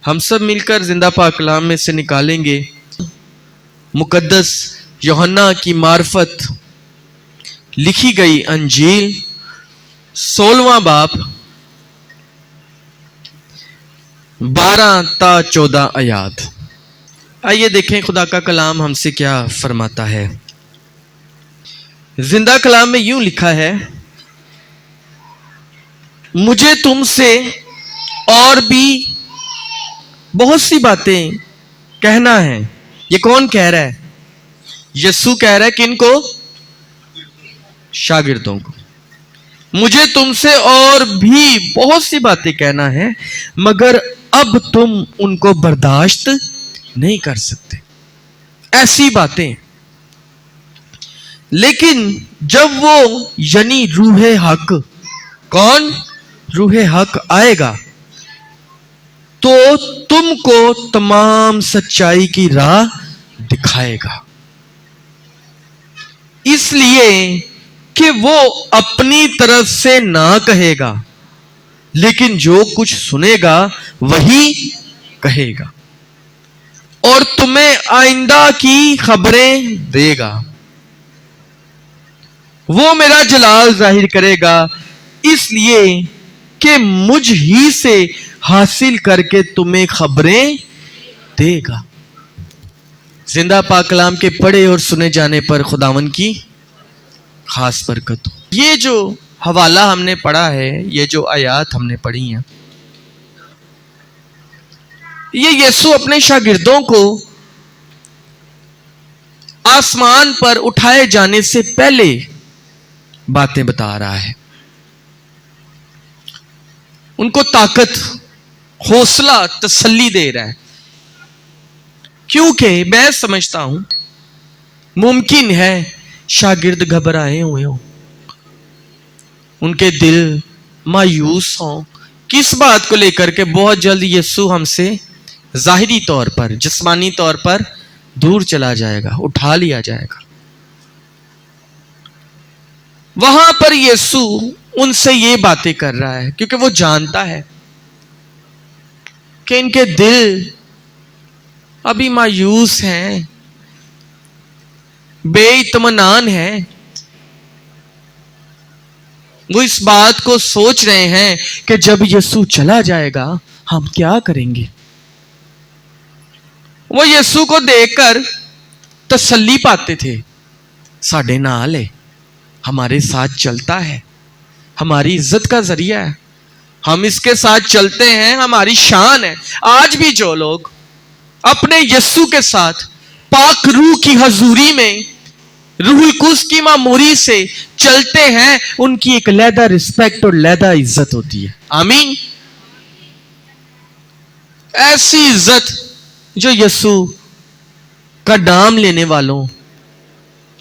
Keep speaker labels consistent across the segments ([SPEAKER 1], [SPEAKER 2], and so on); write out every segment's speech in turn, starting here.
[SPEAKER 1] ہم سب مل کر زندہ پاک کلام میں سے نکالیں گے مقدس یوحنا کی معرفت لکھی گئی انجیل 16واں باب 12 تا 14 آیات۔ آئیے دیکھیں خدا کا کلام ہم سے کیا فرماتا ہے۔ زندہ کلام میں یوں لکھا ہے، مجھے تم سے اور بھی بہت سی باتیں کہنا ہے۔ یہ کون کہہ رہا ہے؟ یسوع کہہ رہا ہے کن کو؟ شاگردوں کو۔ مجھے تم سے اور بھی بہت سی باتیں کہنا ہے، مگر اب تم ان کو برداشت نہیں کر سکتے۔ ایسی باتیں، لیکن جب وہ یعنی روح حق، کون؟ روح حق آئے گا تو تم کو تمام سچائی کی راہ دکھائے گا، اس لیے کہ وہ اپنی طرف سے نہ کہے گا، لیکن جو کچھ سنے گا وہی کہے گا، اور تمہیں آئندہ کی خبریں دے گا۔ وہ میرا جلال ظاہر کرے گا، اس لیے کہ مجھ ہی سے حاصل کر کے تمہیں خبریں دے گا۔ زندہ پاک کلام کے پڑھے اور سنے جانے پر خداوند کی خاص برکت ہو۔ یہ جو حوالہ ہم نے پڑھا ہے، یہ جو آیات ہم نے پڑھی ہیں، یہ یسوع اپنے شاگردوں کو آسمان پر اٹھائے جانے سے پہلے باتیں بتا رہا ہے۔ ان کو طاقت، حوصلہ، تسلی دے رہا ہے، کیونکہ میں سمجھتا ہوں ممکن ہے شاگرد گھبرائے ہوئے ہوں، ان کے دل مایوس ہوں، کس بات کو لے کر کہ بہت جلد یسوع ہم سے ظاہری طور پر، جسمانی طور پر دور چلا جائے گا، اٹھا لیا جائے گا۔ وہاں پر یسوع ان سے یہ باتیں کر رہا ہے کیونکہ وہ جانتا ہے کہ ان کے دل ابھی مایوس ہیں، بے اطمینان ہیں۔ وہ اس بات کو سوچ رہے ہیں کہ جب یسوع چلا جائے گا ہم کیا کریں گے۔ وہ یسوع کو دیکھ کر تسلی پاتے تھے، ساڈے نال ہے، ہمارے ساتھ چلتا ہے، ہماری عزت کا ذریعہ ہے، ہم اس کے ساتھ چلتے ہیں، ہماری شان ہے۔ آج بھی جو لوگ اپنے یسوع کے ساتھ پاک روح کی حضوری میں، روح القدس کی معموری سے چلتے ہیں، ان کی ایک علیحدہ رسپیکٹ اور علیحدہ عزت ہوتی ہے۔ آمین۔ ایسی عزت جو یسوع کا نام لینے والوں،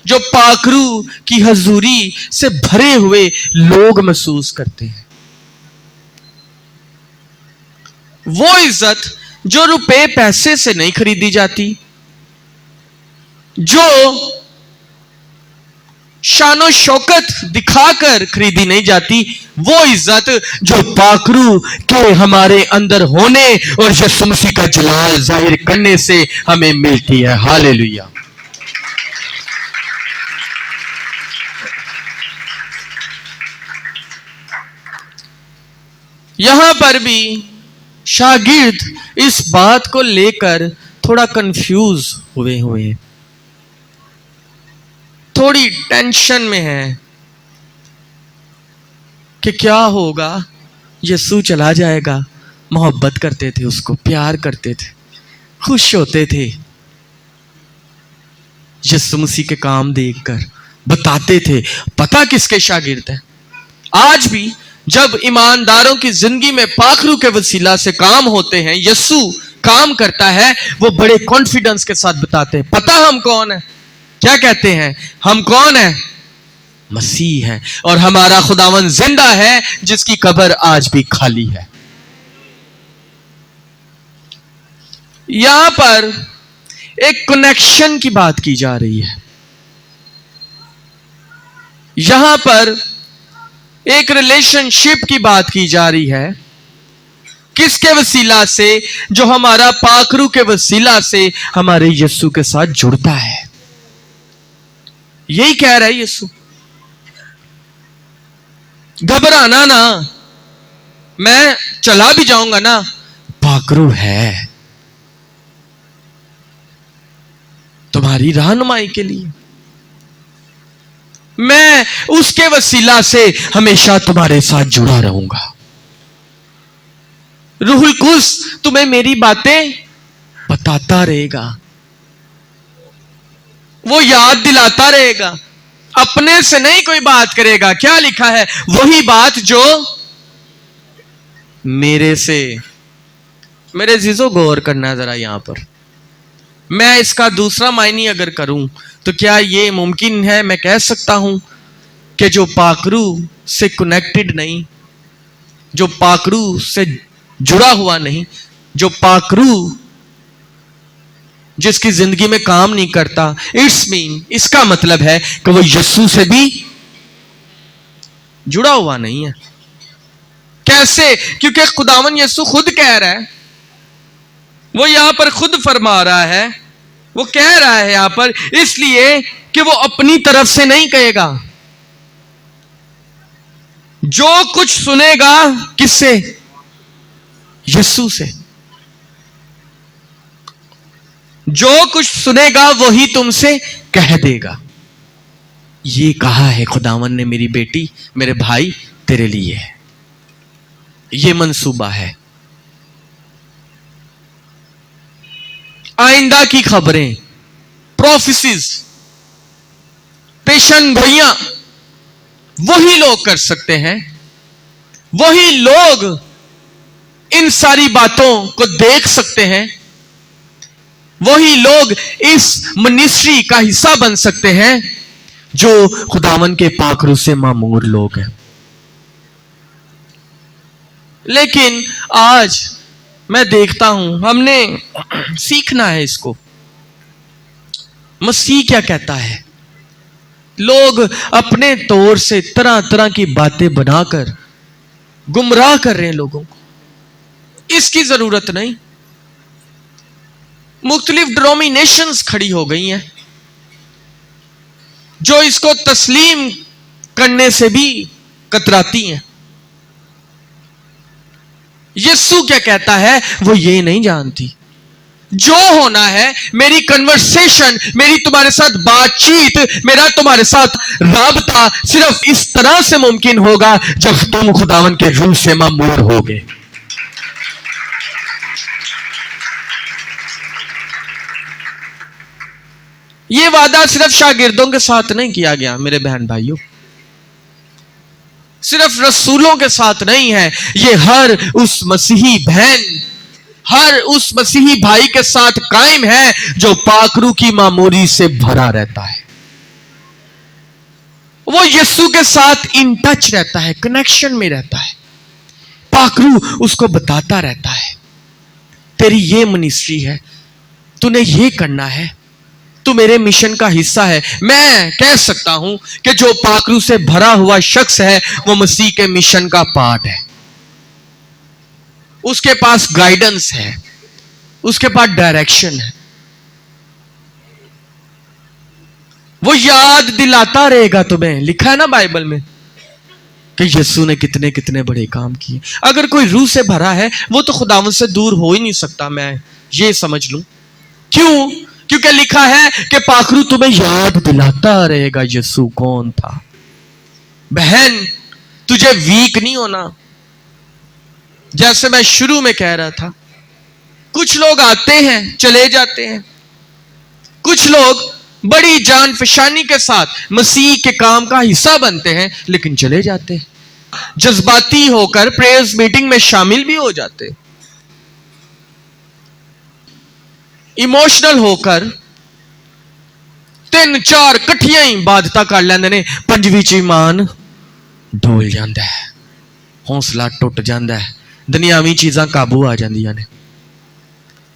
[SPEAKER 1] جو پاک روح کی حضوری سے بھرے ہوئے لوگ محسوس کرتے ہیں۔ وہ عزت جو روپے پیسے سے نہیں خریدی جاتی، جو شان و شوکت دکھا کر خریدی نہیں جاتی، وہ عزت جو پاک روح کے ہمارے اندر ہونے اور یسوع مسیح کا جلال ظاہر کرنے سے ہمیں ملتی ہے۔ ہاللیلویہ۔ یہاں پر بھی شاگرد اس بات کو لے کر تھوڑا کنفیوز ہوئے ہیں، تھوڑی ٹینشن میں ہے کہ کیا ہوگا۔ یسوع چلا جائے گا، محبت کرتے تھے، اس کو پیار کرتے تھے، خوش ہوتے تھے یسوع مسیح کے کام دیکھ کر، بتاتے تھے۔ پتہ کس کے شاگرد ہیں؟ آج بھی جب ایمانداروں کی زندگی میں پاک روح کے وسیلہ سے کام ہوتے ہیں، یسوع کام کرتا ہے، وہ بڑے کانفیڈنس کے ساتھ بتاتے ہیں، پتہ ہم کون ہیں؟ کیا کہتے ہیں؟ ہم کون ہیں؟ مسیح ہیں، اور ہمارا خداوند زندہ ہے جس کی قبر آج بھی خالی ہے۔ یہاں پر ایک کنیکشن کی بات کی جا رہی ہے، یہاں پر ایک ریلیشن شپ کی بات کی جا رہی ہے کس کے وسیلہ سے؟ جو ہمارا پاک روح کے وسیلہ سے ہمارے یسوع کے ساتھ جڑتا ہے. یہی کہہ رہا ہے یسوع. گھبرانا نا، میں چلا بھی جاؤں گا نا، پاک روح ہے تمہاری رہنمائی کے لیے. میں اس کے وسیلہ سے ہمیشہ تمہارے ساتھ جڑا رہوں گا. روح القدس تمہیں میری باتیں بتاتا رہے گا، وہ یاد دلاتا رہے گا. اپنے سے نہیں کوئی بات کرے گا. کیا لکھا ہے؟ وہی بات جو میرے سے. میرے عزیزو غور کرنا ذرا یہاں پر. میں اس کا دوسرا معنی اگر کروں تو کیا یہ ممکن ہے میں کہہ سکتا ہوں کہ جو پاک روح سے کنیکٹڈ نہیں، جو پاک روح سے جڑا ہوا نہیں، جو پاک روح جس کی زندگی میں کام نہیں کرتا، اس کا مطلب ہے کہ وہ یسوع سے بھی جڑا ہوا نہیں ہے. کیسے؟ کیونکہ خداوند یسوع خود کہہ رہا ہے، وہ یہاں پر خود فرما رہا ہے، وہ کہہ رہا ہے یہاں پر، اس لیے کہ وہ اپنی طرف سے نہیں کہے گا. جو کچھ سنے گا کس سے؟ یسوع سے. جو کچھ سنے گا وہی تم سے کہہ دے گا. یہ کہا ہے خداوند نے، میری بیٹی، میرے بھائی، تیرے لیے ہے. یہ منصوبہ ہے. آئندہ کی خبریں، پروفیسیز، پیشن گوئیاں وہی لوگ کر سکتے ہیں. وہی لوگ ان ساری باتوں کو دیکھ سکتے ہیں. وہی لوگ اس منسٹری کا حصہ بن سکتے ہیں جو خداوند کے پاک روح سے معمور لوگ ہیں. لیکن آج میں دیکھتا ہوں، ہم نے سیکھنا ہے اس کو. مسیح کیا کہتا ہے؟ لوگ اپنے طور سے طرح طرح کی باتیں بنا کر گمراہ کر رہے ہیں لوگوں کو. اس کی ضرورت نہیں. مختلف ڈنومینیشنز کھڑی ہو گئی ہیں جو اس کو تسلیم کرنے سے بھی کتراتی ہیں. یسوع کیا کہتا ہے وہ یہ نہیں جانتی. جو ہونا ہے، میری کنورسیشن، میری تمہارے ساتھ بات چیت، میرا تمہارے ساتھ رابطہ صرف اس طرح سے ممکن ہوگا جب تم خداوند کے روح سے معمور ہوگے. یہ وعدہ صرف شاگردوں کے ساتھ نہیں کیا گیا میرے بہن بھائیوں، صرف رسولوں کے ساتھ نہیں ہے. یہ ہر اس مسیحی بہن، ہر اس مسیحی بھائی کے ساتھ قائم ہے جو پاک روح کی معموری سے بھرا رہتا ہے. وہ یسوع کے ساتھ ان ٹچ رہتا ہے، کنیکشن میں رہتا ہے. پاک روح اس کو بتاتا رہتا ہے، تیری یہ منسٹری ہے، تو نے یہ کرنا ہے، تو میرے مشن کا حصہ ہے. میں کہہ سکتا ہوں کہ جو پاک روح سے بھرا ہوا شخص ہے وہ مسیح کے مشن کا پارٹ ہے. اس کے پاس گائیڈنس ہے، اس کے پاس ڈائریکشن ہے. وہ یاد دلاتا رہے گا تمہیں. لکھا ہے نا بائبل میں کہ یسوع نے کتنے کتنے بڑے کام کیے. اگر کوئی روح سے بھرا ہے وہ تو خداوند سے دور ہو ہی نہیں سکتا. میں یہ سمجھ لوں. کیوں؟ کیونکہ لکھا ہے کہ پاک روح تمہیں یاد دلاتا رہے گا یسوع کون تھا. بہن، تجھے ویک نہیں ہونا. جیسے میں شروع میں کہہ رہا تھا، کچھ لوگ آتے ہیں چلے جاتے ہیں، کچھ لوگ بڑی جان فشانی کے ساتھ مسیح کے کام کا حصہ بنتے ہیں لیکن چلے جاتے ہیں. جذباتی ہو کر پریئرز میٹنگ میں شامل بھی ہو جاتے، ایموشنل ہو کر 3-4 کٹھیاں ہی بادتا کر لیندے نے. پنجویں چ ایمان ڈول جاندا ہے، حوصلہ ٹوٹ جاندا ہے، دنیاوی چیزاں قابو آ جاندیاں نے،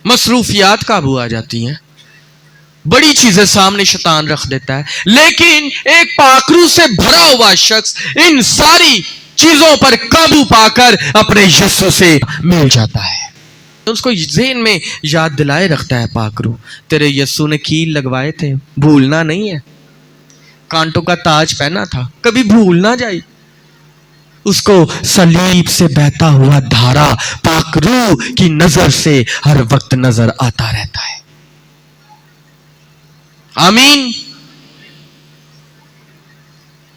[SPEAKER 1] مصروفیات قابو آ جاتی ہیں، بڑی چیزیں سامنے شیطان رکھ دیتا ہے. لیکن ایک پاک روح سے بھرا ہوا شخص ان ساری چیزوں پر قابو پا کر اپنے یسوع سے مل جاتا ہے. اس کو ذہن میں یاد دلائے رکھتا ہے پاک روح. تیرے یسوع نے کیل لگوائے تھے، بھولنا نہیں ہے. کانٹوں کا تاج پہنا تھا، کبھی بھول نہ جائی. اس کو صلیب سے بہتا ہوا دھارا پاک روح کی نظر سے ہر وقت نظر آتا رہتا ہے. آمین.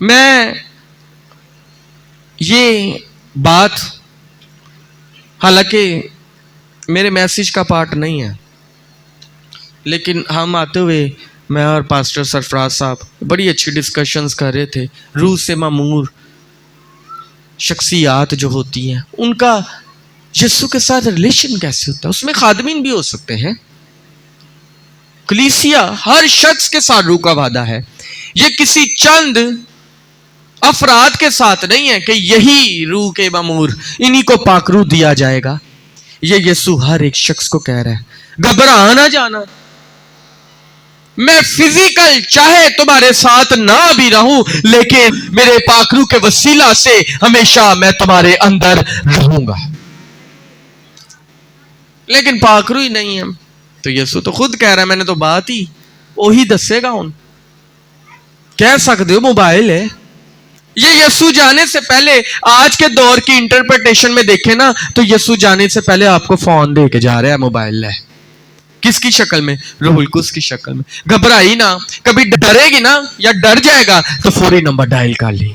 [SPEAKER 1] میں یہ بات حالانکہ میرے میسیج کا پارٹ نہیں ہے، لیکن ہم آتے ہوئے میں اور پاسٹر سرفراز صاحب بڑی اچھی ڈسکشنز کر رہے تھے. روح سے معمور شخصیات جو ہوتی ہیں ان کا یسوع کے ساتھ ریلیشن کیسے ہوتا ہے. اس میں خادمین بھی ہو سکتے ہیں. کلیسیا ہر شخص کے ساتھ روح کا وعدہ ہے. یہ کسی چند افراد کے ساتھ نہیں ہے کہ یہی روح کے معمور انہی کو پاک روح دیا جائے گا. یہ یسوع ہر ایک شخص کو کہہ رہا ہے گھبرا نہ جانا، میں فزیکل چاہے تمہارے ساتھ نہ بھی رہوں لیکن میرے پاک روح کے وسیلہ سے ہمیشہ میں تمہارے اندر رہوں گا. لیکن پاک روح ہی نہیں ہے تو یسوع تو خود کہہ رہا ہے، میں نے تو بات ہی وہی دسے گا. ان کہہ سکتے ہو موبائل ہے. یہ یسوع جانے سے پہلے آج کے دور کی انٹرپریٹیشن میں دیکھیں نا تو یسوع جانے سے پہلے آپ کو فون دے کے جا رہا ہے، موبائل ہے. کس کی شکل میں؟ روح القدس کی شکل میں. گھبرائی نہ، کبھی ڈرے گی نا یا ڈر جائے گا تو فوری نمبر ڈائل کر لی.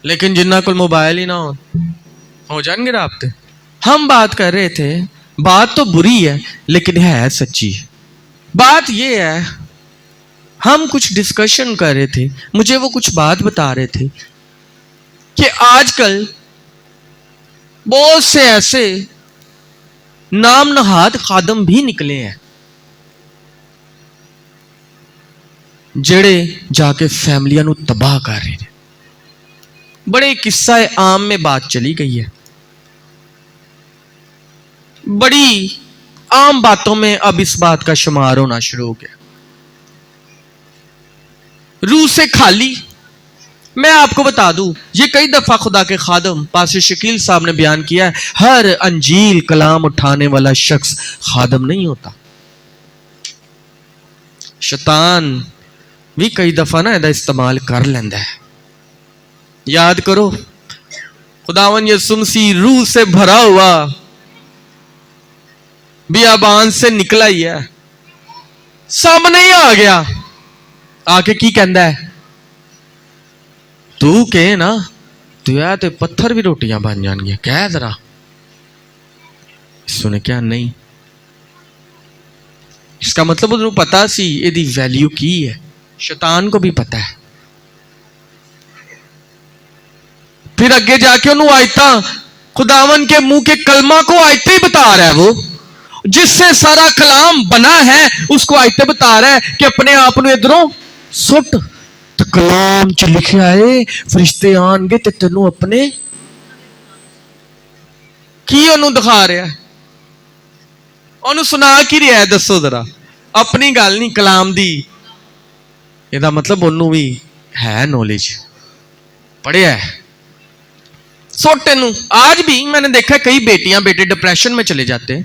[SPEAKER 1] لیکن جنہ کو موبائل ہی نہ ہو جائیں گے رابطے. ہم بات کر رہے تھے، بات تو بری ہے لیکن ہے سچی. بات یہ ہے، ہم کچھ ڈسکشن کر رہے تھے، مجھے وہ کچھ بات بتا رہے تھے کہ آج کل بہت سے ایسے نام نہاد خادم بھی نکلے ہیں جڑے جا کے فیملیاں نو تباہ کر رہے ہیں. بڑے قصہ عام میں بات چلی گئی ہے، بڑی عام باتوں میں اب اس بات کا شمار ہونا شروع ہو گیا. روح سے خالی. میں آپ کو بتا دوں، یہ کئی دفعہ خدا کے خادم پاسٹر شکیل صاحب نے بیان کیا ہے، ہر انجیل کلام اٹھانے والا شخص خادم نہیں ہوتا. شیطان بھی کئی دفعہ نا ایدا استعمال کر لیندہ ہے. یاد کرو خداوند یسوع مسیح روح سے بھرا ہوا بیابان سے نکلا ہی ہے، سامنے ہی آ گیا. آ کے کی کہندا ہے؟ تو کہے نا تو یا تے پتھر بھی روٹیاں بن جان گیا. کہہ ذرا. اس نے کیا نہیں، اس کا مطلب انہوں پتا سی یہ دی ویلیو کی ہے. شیطان کو بھی پتا ہے. پھر اگے جا کے انہوں آیتاں خداون کے منہ کے کلمہ کو آیتیں ہی بتا رہا ہے. وہ جس سے سارا کلام بنا ہے اس کو آیتیں بتا رہا ہے کہ اپنے آپ نے ادھروں سٹ تو کلام چ لکھیا ہے فرشتے آن گے تے تینوں اپنے کی انہوں دکھا رہا ہے، انہوں سنا کی رہا ہے. دسو ذرا اپنی گل نہیں کلام دی. یہ مطلب انہوں بھی ہے نالج، پڑھیا ہے. سوٹے نو آج بھی میں نے دیکھا کئی بیٹیاں بیٹے ڈپریشن میں چلے جاتے ہیں.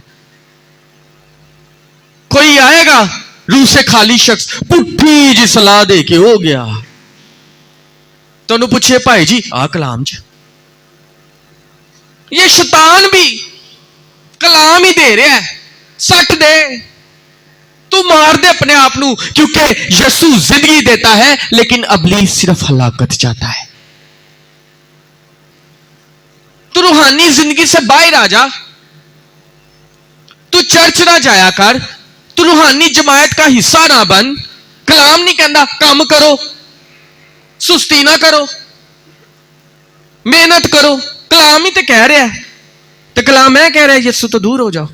[SPEAKER 1] کوئی آئے گا روح سے خالی شخص پٹھی جی صلاح دے کے ہو گیا تو انہوں پوچھے بھائی جی آ کلام چ. یہ شیطان بھی کلام ہی دے رہا ہے، سٹ دے تو مار دے اپنے آپ نو، کیونکہ یسوع زندگی دیتا ہے لیکن ابلیس صرف ہلاکت چاہتا ہے. تو روحانی زندگی سے باہر آ جا. تو چرچ نہ جایا کر، تو روحانی جماعت کا حصہ نہ بن. کلام نہیں کہندا کام کرو، سستی نہ کرو، محنت کرو. کلام ہی تو کہہ رہا ہے. تو کلام ہے کہہ رہا ہے یسوع تو دور ہو جاؤ.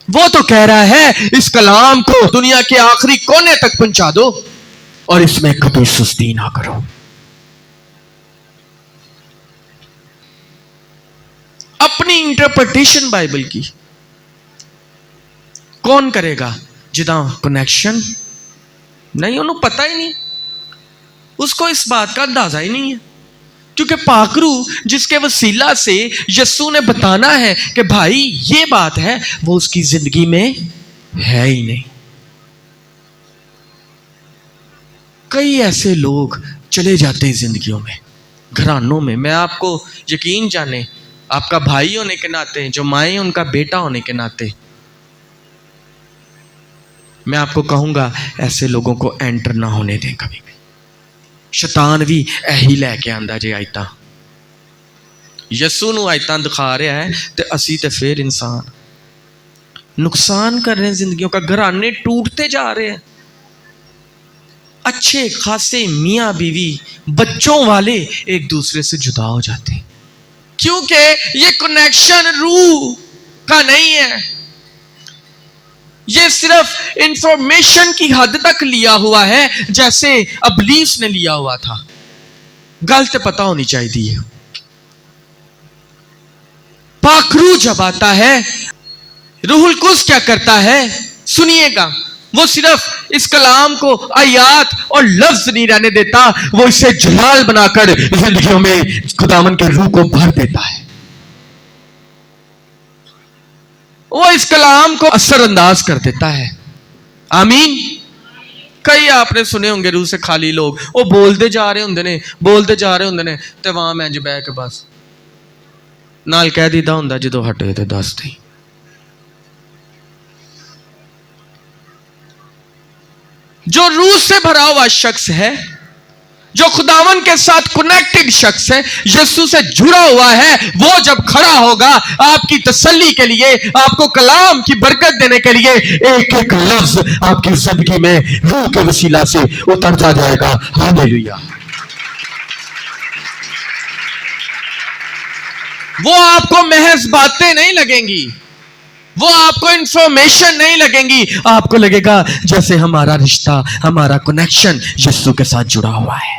[SPEAKER 1] وہ تو کہہ رہا ہے اس کلام کو دنیا کے آخری کونے تک پہنچا دو اور اس میں کبھی سستی نہ کرو. اپنی انٹرپریٹیشن بائبل کی کون کرے گا جدا کنیکشن نہیں، انہوں پتہ ہی نہیں. اس کو اس بات کا اندازہ ہی نہیں ہے، کیونکہ پاک روح جس کے وسیلہ سے یسوع نے بتانا ہے کہ بھائی یہ بات ہے، وہ اس کی زندگی میں ہے ہی نہیں۔ کئی ایسے لوگ چلے جاتے ہیں زندگیوں میں، گھرانوں میں۔ میں آپ کو یقین جانے، آپ کا بھائی ہونے کے ناطے، جو مائیں ان کا بیٹا ہونے کے ناطے، میں آپ کو کہوں گا ایسے لوگوں کو انٹر نہ ہونے دیں کبھی بھی۔ شیطان بھی ایہی لے کے آندا جے آیتاں، یسوع نو آیتاں دکھا رہا ہے تے اسی تے پھر انسان نقصان کر رہے ہیں زندگیوں کا، گھرانے ٹوٹتے جا رہے ہیں، اچھے خاصے میاں بیوی بچوں والے ایک دوسرے سے جدا ہو جاتے ہیں، کیونکہ یہ کنیکشن روح کا نہیں ہے، یہ صرف انفارمیشن کی حد تک لیا ہوا ہے جیسے ابلیس نے لیا ہوا تھا۔ غلط پتہ ہونی چاہیے۔ پاک روح جب آتا ہے، روح القدس کیا کرتا ہے سنیے گا، وہ صرف اس کلام کو آیات اور لفظ نہیں رہنے دیتا، وہ اسے جلال بنا کر زندگیوں میں خداوند کے روح کو بھر دیتا ہے، وہ اس کلام کو اثر انداز کر دیتا ہے۔ آمین۔ کئی آپ نے سنے ہوں گے روح سے خالی لوگ، وہ بولتے جا رہے ہوندے نے تے وہاں میں بہ کے بس نال کہہ دیتا ہوندا جدو ہٹے تے دس دی۔ جو روح سے بھرا ہوا شخص ہے، جو خداوند کے ساتھ کنیکٹڈ شخص ہے، یسوع سے جڑا ہوا ہے، وہ جب کھڑا ہوگا آپ کی تسلی کے لیے، آپ کو کلام کی برکت دینے کے لیے، ایک ایک لفظ آپ کی زندگی میں روح کے وسیلہ سے اترتا جائے گا۔ ہاللیلویہ۔ وہ آپ کو محض باتیں نہیں لگیں گی، وہ آپ کو انفارمیشن نہیں لگیں گی، آپ کو لگے گا جیسے ہمارا رشتہ، ہمارا کنیکشن یسوع کے ساتھ جڑا ہوا ہے۔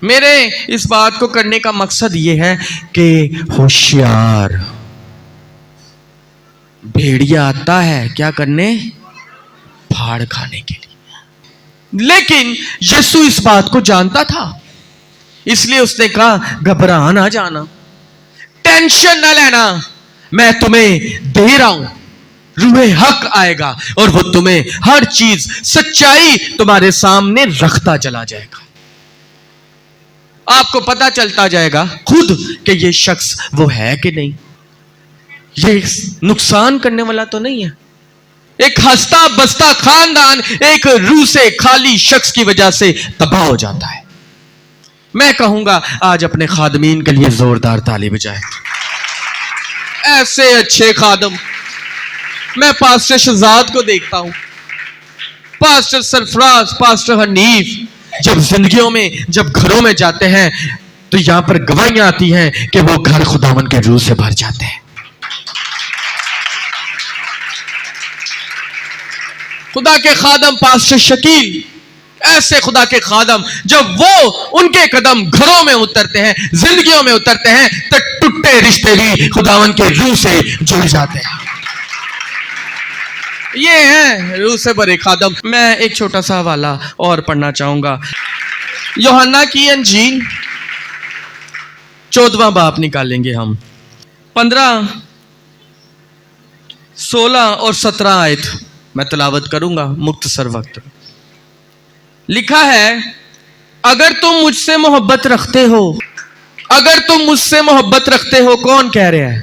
[SPEAKER 1] میرے اس بات کو کرنے کا مقصد یہ ہے کہ ہوشیار بھیڑیا آتا ہے کیا کرنے؟ پھاڑ کھانے کے لیے، لیکن یسوع اس بات کو جانتا تھا، اس لیے اس نے کہا گھبرا نہ جانا، ٹینشن نہ لینا، میں تمہیں دے رہا ہوں، روح حق آئے گا اور وہ تمہیں ہر چیز سچائی تمہارے سامنے رکھتا چلا جائے گا۔ آپ کو پتا چلتا جائے گا خود کہ یہ شخص وہ ہے کہ نہیں، یہ نقصان کرنے والا تو نہیں ہے۔ ایک ہستا بستا خاندان ایک روح سے خالی شخص کی وجہ سے تباہ ہو جاتا ہے۔ میں کہوں گا آج اپنے خادمین کے لیے زوردار تالی بجائے، ایسے اچھے خادم میں پاسٹر شہزاد کو دیکھتا ہوں، پاسٹر سرفراز، پاسٹر حنیف، جب زندگیوں میں، جب گھروں میں جاتے ہیں تو یہاں پر گواہیاں آتی ہیں کہ وہ گھر خداوند کے روح سے بھر جاتے ہیں۔ خدا کے خادم پاسٹر شکیل، ایسے خدا کے خادم جب وہ ان کے قدم گھروں میں اترتے ہیں، زندگیوں میں اترتے ہیں تو ٹوٹے رشتے بھی خداوند کے روح سے جڑ جاتے ہیں۔ یہ ہیں روح سے بھرے خادم۔ میں ایک چھوٹا سا حوالہ اور پڑھنا چاہوں گا، یوحنا کی انجیل 14واں باب نکالیں گے ہم، 15، 16 اور 17 آیت میں تلاوت کروں گا مختصر وقت۔ لکھا ہے اگر تم مجھ سے محبت رکھتے ہو، اگر تم مجھ سے محبت رکھتے ہو، کون کہہ رہا ہے؟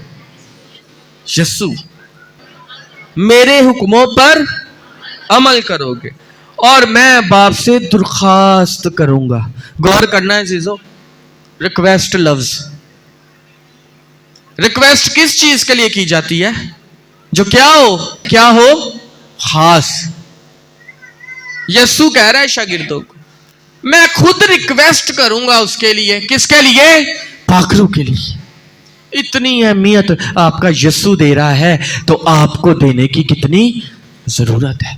[SPEAKER 1] یسوع۔ میرے حکموں پر عمل کرو گے اور میں باپ سے درخواست کروں گا۔ غور کرنا ہے عزیزو، ریکویسٹ لفظ، ریکویسٹ کس چیز کے لیے کی جاتی ہے؟ جو کیا ہو خاص۔ یسوع کہہ رہا ہے شاگردوں کو میں خود ریکویسٹ کروں گا اس کے لیے، کس کے لیے؟ پاک روح کے لیے۔ اتنی اہمیت آپ کا یسوع دے رہا ہے تو آپ کو دینے کی کتنی ضرورت ہے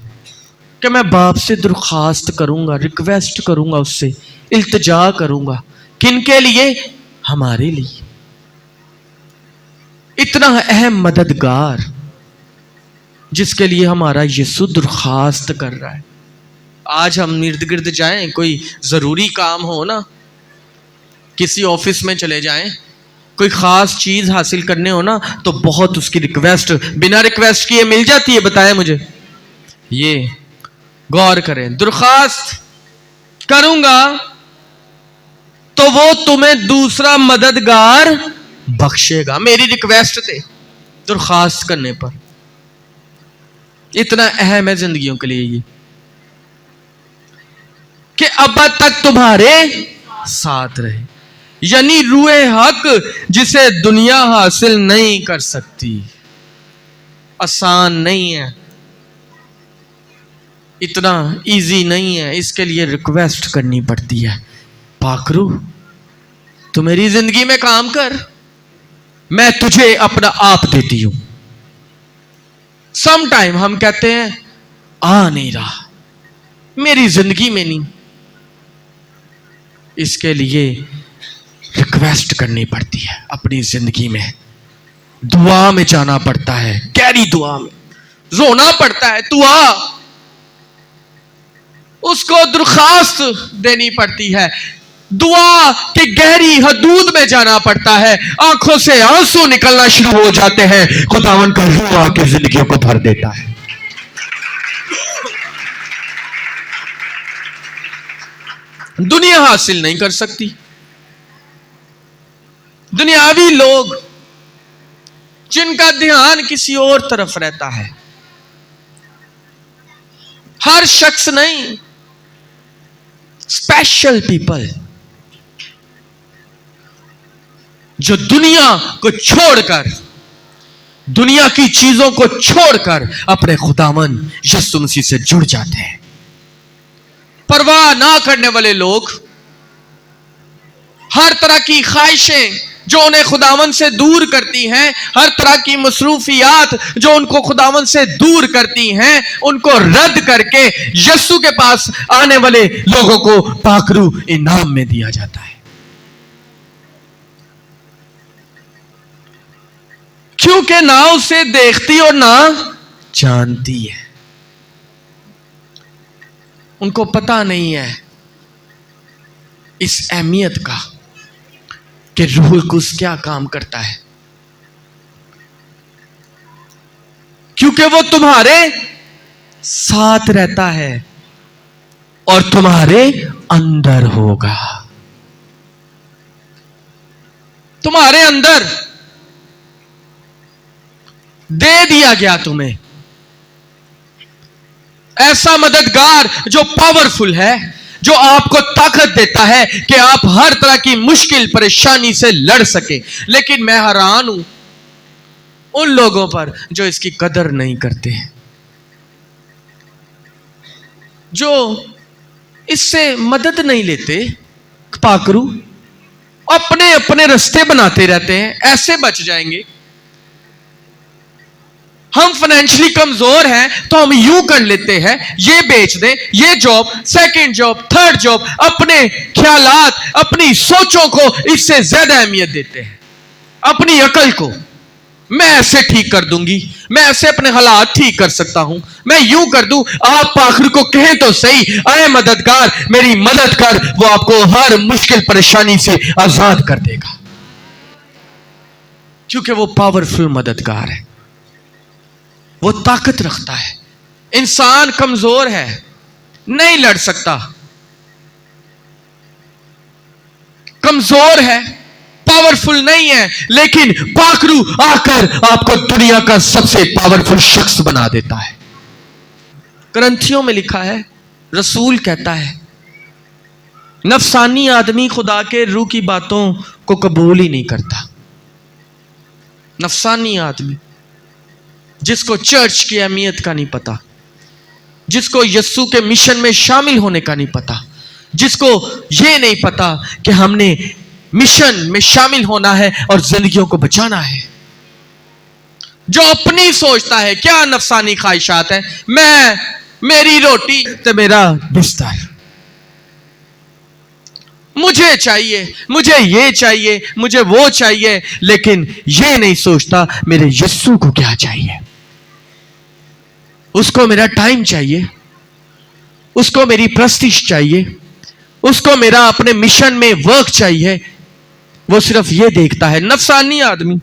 [SPEAKER 1] کہ میں باپ سے درخواست کروں گا، ریکویسٹ کروں گا، اس سے التجا کروں گا۔ کن کے لیے؟ ہمارے لیے۔ اتنا اہم مددگار جس کے لیے ہمارا یسوع درخواست کر رہا ہے۔ آج ہم ارد گرد جائیں, کوئی ضروری کام ہو نا, کسی آفس میں چلے جائیں, کوئی خاص چیز حاصل کرنے ہو نا, تو بہت اس کی ریکویسٹ بنا ریکویسٹ کیے مل جاتی ہے. بتائیں مجھے, یہ غور کریں. درخواست کروں گا تو وہ تمہیں دوسرا مددگار بخشے گا. میری ریکویسٹ تھے درخواست کرنے پر. اتنا اہم ہے زندگیوں کے لیے یہ کہ ابد تک تمہارے ساتھ رہے. یعنی روح حق جسے دنیا حاصل نہیں کر سکتی. آسان نہیں ہے, اتنا ایزی نہیں ہے, اس کے لیے ریکویسٹ کرنی پڑتی ہے. پاک روح تو میری زندگی میں کام کر, میں تجھے اپنا آپ دیتی ہوں. سم ٹائم ہم کہتے ہیں آ نہیں رہا, میری زندگی میں نہیں. اس کے لیے ریکویسٹ کرنی پڑتی ہے. اپنی زندگی میں دعا میں جانا پڑتا ہے, گہری دعا میں رونا پڑتا ہے. تو آ, اس کو درخواست دینی پڑتی ہے. دعا کی گہری حدود میں جانا پڑتا ہے. آنکھوں سے آنسو نکلنا شروع ہو جاتے ہیں. خداوند کا روح آ کے زندگیوں کو بھر دیتا ہے. دنیا حاصل نہیں کر سکتی. دنیاوی لوگ جن کا دھیان کسی اور طرف رہتا ہے, ہر شخص نہیں, اسپیشل پیپل جو دنیا کو چھوڑ کر, دنیا کی چیزوں کو چھوڑ کر اپنے خداوند یسوع مسیح سے جڑ جاتے ہیں. پرواہ نہ کرنے والے لوگ, ہر طرح کی خواہشیں جو انہیں خداوند سے دور کرتی ہیں, ہر طرح کی مصروفیات جو ان کو خداوند سے دور کرتی ہیں, ان کو رد کر کے یسوع کے پاس آنے والے لوگوں کو پاک روح انعام میں دیا جاتا ہے. کیونکہ نہ اسے دیکھتی اور نہ جانتی ہے. ان کو پتہ نہیں ہے اس اہمیت کا کہ روح القدس کیا کام کرتا ہے. کیونکہ وہ تمہارے ساتھ رہتا ہے اور تمہارے اندر ہوگا. تمہارے اندر دے دیا گیا تمہیں ایسا مددگار جو پاورفل ہے, جو آپ کو طاقت دیتا ہے کہ آپ ہر طرح کی مشکل پریشانی سے لڑ سکیں. لیکن میں حیران ہوں ان لوگوں پر جو اس کی قدر نہیں کرتے ہیں, جو اس سے مدد نہیں لیتے. پاک روح اپنے اپنے رستے بناتے رہتے ہیں, ایسے بچ جائیں گے. ہم فائنینشلی کمزور ہیں تو ہم یوں کر لیتے ہیں, یہ بیچ دیں, یہ job, second job, third job. اپنے خیالات, اپنی سوچوں کو اس سے زیادہ اہمیت دیتے ہیں. اپنی عقل کو میں ایسے ٹھیک کر دوں گی, میں ایسے اپنے حالات ٹھیک کر سکتا ہوں, میں یوں کر دوں. آپ آخر کو کہیں تو صحیح, اے مددگار میری مدد کر. وہ آپ کو ہر مشکل پریشانی سے آزاد کر دے گا, کیونکہ وہ پاورفل مددگار ہے. وہ طاقت رکھتا ہے. انسان کمزور ہے, نہیں لڑ سکتا, کمزور ہے, پاورفل نہیں ہے. لیکن پاک روح آ کر آپ کو دنیا کا سب سے پاورفل شخص بنا دیتا ہے. کرنتھیوں میں لکھا ہے, رسول کہتا ہے نفسانی آدمی خدا کے روح کی باتوں کو قبول ہی نہیں کرتا. نفسانی آدمی جس کو چرچ کی اہمیت کا نہیں پتا, جس کو یسوع کے مشن میں شامل ہونے کا نہیں پتا, جس کو یہ نہیں پتا کہ ہم نے مشن میں شامل ہونا ہے اور زندگیوں کو بچانا ہے, جو اپنی سوچتا ہے کیا نفسانی خواہشات ہیں, میں, میری روٹی تو میرا بستر, مجھے چاہیے, مجھے یہ چاہیے, مجھے وہ چاہیے. لیکن یہ نہیں سوچتا میرے یسوع کو کیا چاہیے. اس کو میرا ٹائم چاہیے, اس کو میری پرستش چاہیے, اس کو میرا اپنے مشن میں ورک چاہیے. وہ صرف یہ دیکھتا ہے, نفسانی آدمی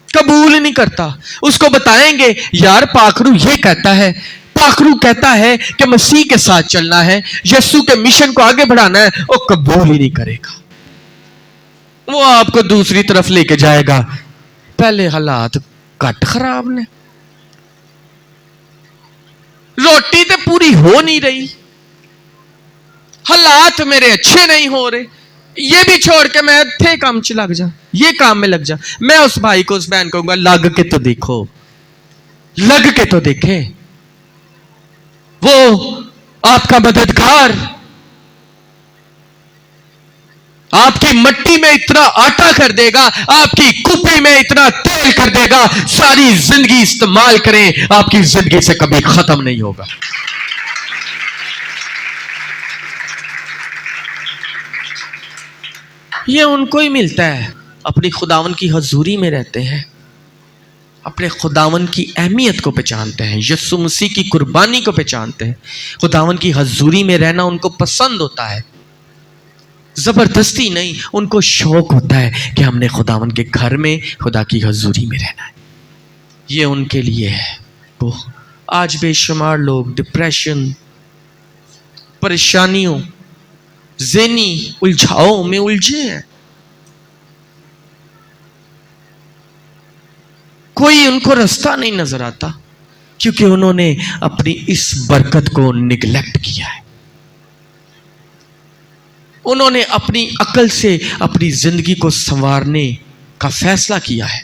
[SPEAKER 1] قبول نہیں کرتا. اس کو بتائیں گے یار پاکرو یہ کہتا ہے, پاکرو کہتا ہے کہ مسیح کے ساتھ چلنا ہے, یسوع کے مشن کو آگے بڑھانا ہے, وہ قبول ہی نہیں کرے گا. وہ آپ کو دوسری طرف لے کے جائے گا. پہلے حالات کٹ خراب نے, روٹی تے پوری ہو نہیں رہی, حالات میرے اچھے نہیں ہو رہے, یہ بھی چھوڑ کے میں تھے کام چ لگ جا, یہ کام میں لگ جا. میں اس بھائی کو اس بہن کو کہوں گا لگ کے تو دیکھو, لگ کے تو دیکھے. وہ آپ کا مددگار آپ کی مٹی میں اتنا آٹا کر دے گا, آپ کی کپڑی میں اتنا تیل کر دے گا, ساری زندگی استعمال کریں, آپ کی زندگی سے کبھی ختم نہیں ہوگا. یہ ان کو ہی ملتا ہے اپنی خداون کی حضوری میں رہتے ہیں, اپنے خداون کی اہمیت کو پہچانتے ہیں, یسوع مسیح کی قربانی کو پہچانتے ہیں. خداون کی حضوری میں رہنا ان کو پسند ہوتا ہے, زبردستی نہیں, ان کو شوق ہوتا ہے کہ ہم نے خداون کے گھر میں خدا کی حضوری میں رہنا ہے. یہ ان کے لیے ہے. وہ آج بے شمار لوگ ڈپریشن, پریشانیوں, ذہنی الجھاؤ میں الجھے ہیں. کوئی ان کو راستہ نہیں نظر آتا کیونکہ انہوں نے اپنی اس برکت کو نگلیکٹ کیا ہے. انہوں نے اپنی عقل سے اپنی زندگی کو سنوارنے کا فیصلہ کیا ہے.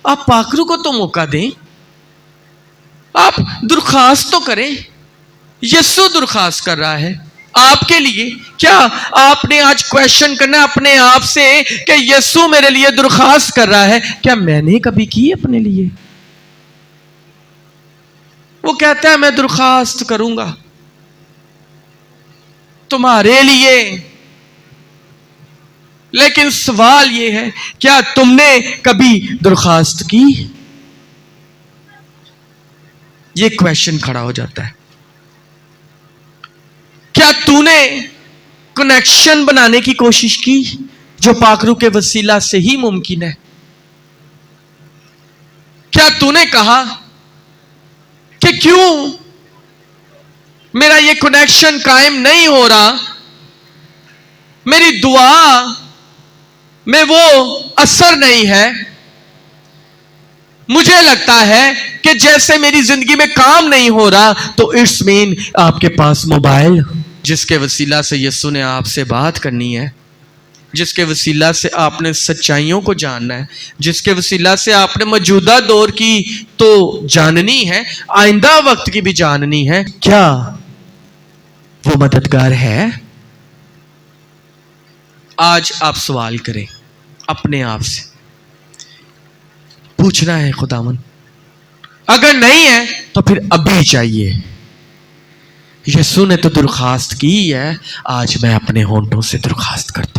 [SPEAKER 1] آپ پاکرو کو تو موقع دیں, آپ درخواست تو کریں. یسوع درخواست کر رہا ہے آپ کے لیے. کیا آپ نے آج کویشچن کرنا ہے اپنے آپ سے کہ یسوع میرے لیے درخواست کر رہا ہے, کیا میں نے کبھی کی اپنے لیے؟ وہ کہتا ہے میں درخواست کروں گا تمہارے لیے, لیکن سوال یہ ہے کیا تم نے کبھی درخواست کی؟ یہ کویشچن کھڑا ہو جاتا ہے. کیا تو نے کنیکشن بنانے کی کوشش کی جو پاکرو کے وسیلہ سے ہی ممکن ہے؟ کیا تو نے کہا کہ کیوں میرا یہ کنیکشن قائم نہیں ہو رہا, میری دعا میں وہ اثر نہیں ہے, مجھے لگتا ہے کہ جیسے میری زندگی میں کام نہیں ہو رہا, تو اٹس مین آپ کے پاس موبائل جس کے وسیلہ سے یسوع نے آپ سے بات کرنی ہے, جس کے وسیلہ سے آپ نے سچائیوں کو جاننا ہے, جس کے وسیلہ سے آپ نے موجودہ دور کی تو جاننی ہے, آئندہ وقت کی بھی جاننی ہے. کیا وہ مددگار ہے؟ آج آپ سوال کریں اپنے آپ سے, پوچھنا ہے خداوند. اگر نہیں ہے تو پھر ابھی چاہیے. یسوع نے تو درخواست کی ہے, آج میں اپنے ہونٹوں سے درخواست کرتا ہوں.